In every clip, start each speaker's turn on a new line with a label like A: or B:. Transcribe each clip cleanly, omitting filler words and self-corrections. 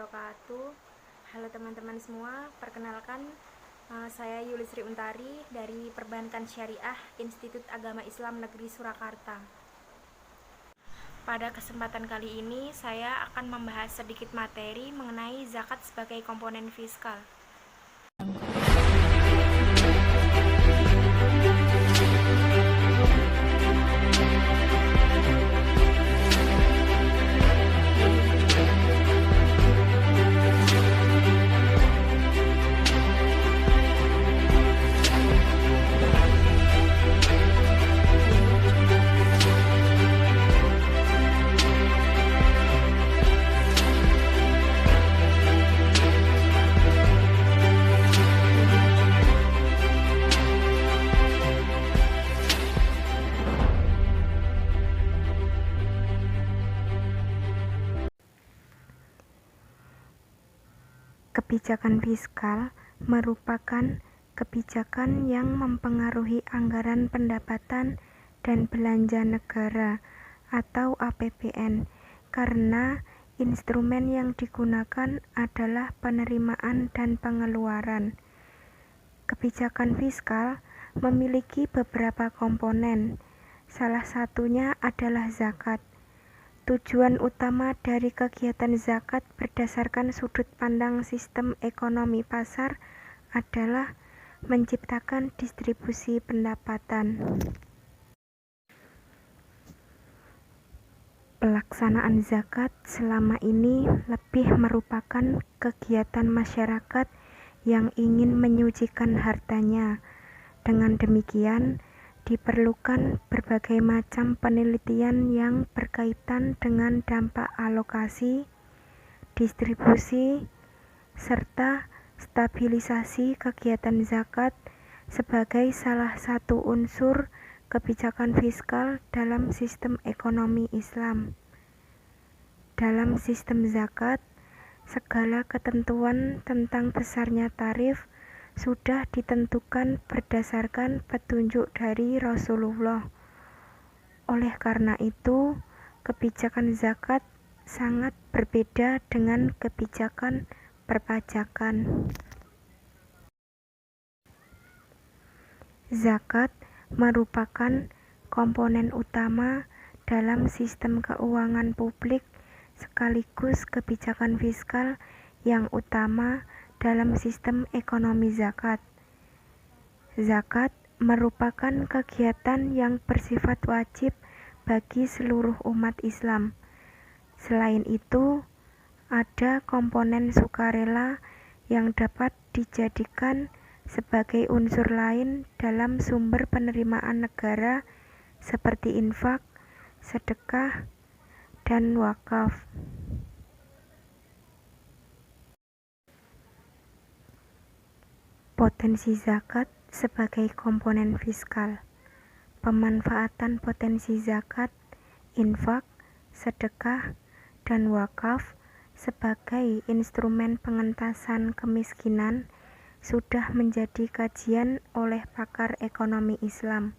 A: wabarakatuh. Halo teman-teman semua, perkenalkan saya Yulisri Untari dari Perbankan Syariah Institut Agama Islam Negeri Surakarta. Pada kesempatan kali ini saya akan membahas sedikit materi mengenai zakat sebagai komponen fiskal. Kebijakan fiskal merupakan kebijakan yang mempengaruhi anggaran pendapatan dan belanja negara atau APBN karena instrumen yang digunakan adalah penerimaan dan pengeluaran. Kebijakan fiskal memiliki beberapa komponen, salah satunya adalah zakat. Tujuan utama dari kegiatan zakat berdasarkan sudut pandang sistem ekonomi pasar adalah menciptakan distribusi pendapatan. Pelaksanaan zakat selama ini lebih merupakan kegiatan masyarakat yang ingin menyucikan hartanya. Dengan demikian, diperlukan berbagai macam penelitian yang berkaitan dengan dampak alokasi, distribusi, serta stabilisasi kegiatan zakat sebagai salah satu unsur kebijakan fiskal dalam sistem ekonomi Islam. Dalam sistem zakat, segala ketentuan tentang besarnya tarif sudah ditentukan berdasarkan petunjuk dari Rasulullah. Oleh karena itu, kebijakan zakat sangat berbeda dengan kebijakan perpajakan. Zakat merupakan komponen utama dalam sistem keuangan publik sekaligus kebijakan fiskal yang utama dalam sistem ekonomi zakat. Zakat merupakan kegiatan yang bersifat wajib bagi seluruh umat Islam. Selain itu, ada komponen sukarela yang dapat dijadikan sebagai unsur lain dalam sumber penerimaan negara seperti infak, sedekah, dan wakaf. Potensi zakat sebagai komponen fiskal. Pemanfaatan potensi zakat, infak, sedekah, dan wakaf sebagai instrumen pengentasan kemiskinan sudah menjadi kajian oleh pakar ekonomi Islam.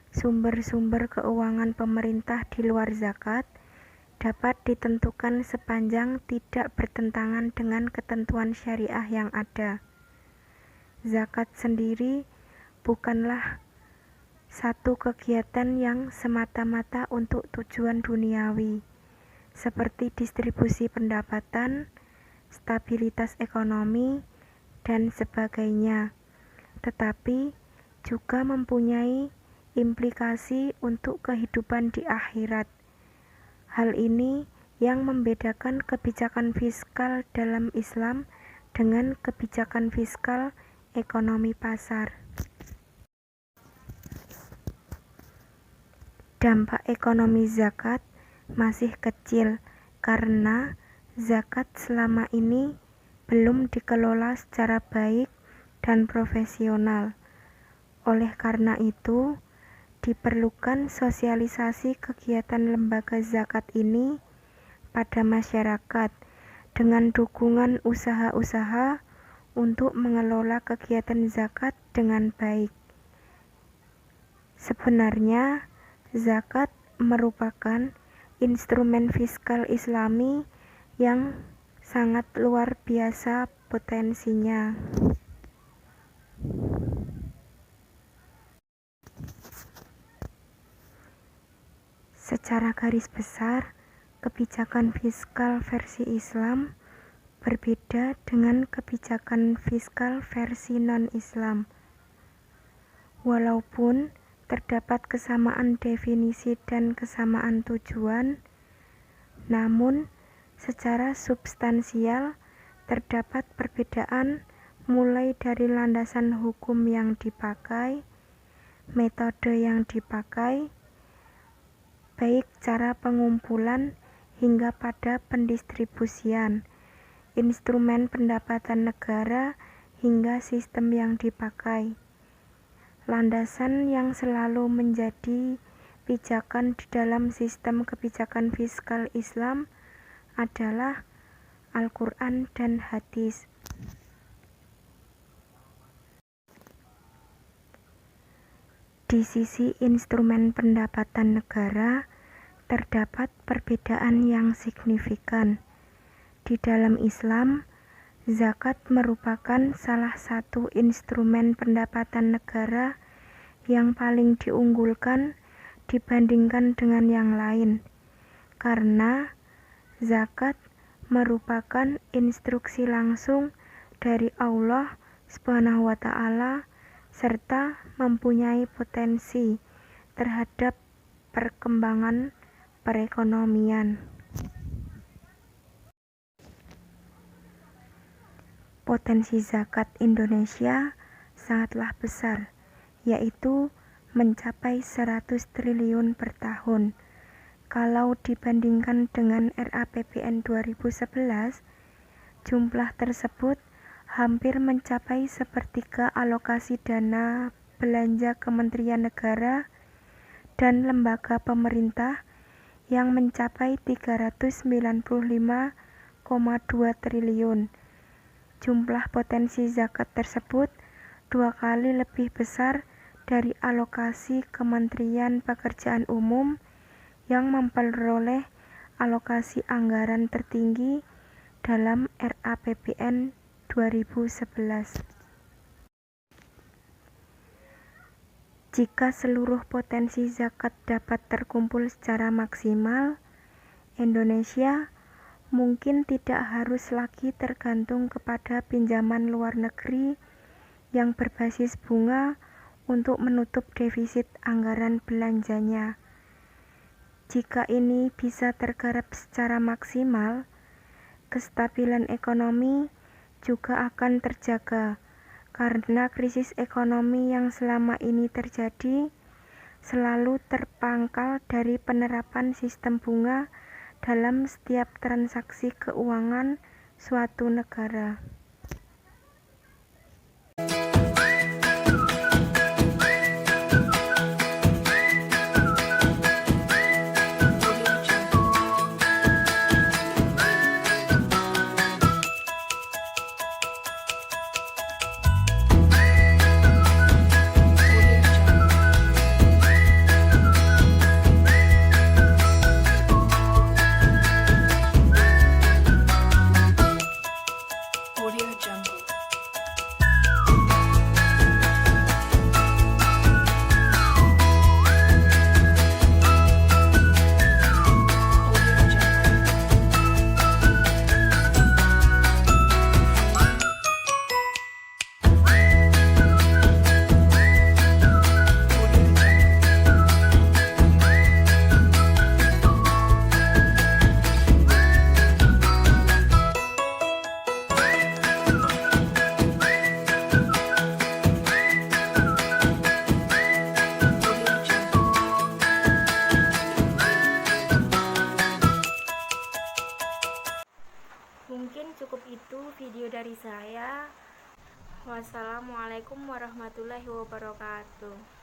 A: Sumber-sumber keuangan pemerintah di luar zakat dapat ditentukan sepanjang tidak bertentangan dengan ketentuan syariah yang ada. Zakat sendiri bukanlah satu kegiatan yang semata-mata untuk tujuan duniawi, seperti distribusi pendapatan, stabilitas ekonomi, dan sebagainya, tetapi juga mempunyai implikasi untuk kehidupan di akhirat. Hal ini yang membedakan kebijakan fiskal dalam Islam dengan kebijakan fiskal ekonomi pasar. Dampak ekonomi zakat masih kecil karena zakat selama ini belum dikelola secara baik dan profesional. Oleh karena itu, diperlukan sosialisasi kegiatan lembaga zakat ini pada masyarakat dengan dukungan usaha-usaha untuk mengelola kegiatan zakat dengan baik. Sebenarnya, zakat merupakan instrumen fiskal Islami yang sangat luar biasa potensinya. Secara garis besar, kebijakan fiskal versi Islam berbeda dengan kebijakan fiskal versi non-Islam. Walaupun terdapat kesamaan definisi dan kesamaan tujuan, namun secara substansial terdapat perbedaan mulai dari landasan hukum yang dipakai, metode yang dipakai, baik cara pengumpulan hingga pada pendistribusian, instrumen pendapatan negara hingga sistem yang dipakai. Landasan yang selalu menjadi pijakan di dalam sistem kebijakan fiskal Islam adalah Al-Quran dan hadis. Di sisi instrumen pendapatan negara, terdapat perbedaan yang signifikan. Di dalam Islam, zakat merupakan salah satu instrumen pendapatan negara yang paling diunggulkan dibandingkan dengan yang lain, karena zakat merupakan instruksi langsung dari Allah SWT serta mempunyai potensi terhadap perkembangan perekonomian. Potensi zakat Indonesia sangatlah besar, yaitu mencapai 100 triliun per tahun. Kalau dibandingkan dengan RAPBN 2011, jumlah tersebut hampir mencapai sepertiga alokasi dana belanja Kementerian Negara dan lembaga pemerintah yang mencapai 395,2 triliun. Jumlah potensi zakat tersebut 2 kali lebih besar dari alokasi Kementerian Pekerjaan Umum yang memperoleh alokasi anggaran tertinggi dalam RAPBN 2011. Jika seluruh potensi zakat dapat terkumpul secara maksimal, Indonesia mungkin tidak harus lagi tergantung kepada pinjaman luar negeri yang berbasis bunga untuk menutup defisit anggaran belanjanya. Jika ini bisa tergarap secara maksimal, kestabilan ekonomi juga akan terjaga, karena krisis ekonomi yang selama ini terjadi selalu terpangkal dari penerapan sistem bunga dalam setiap transaksi keuangan suatu negara. Mungkin cukup itu video dari saya. Wassalamualaikum warahmatullahi wabarakatuh.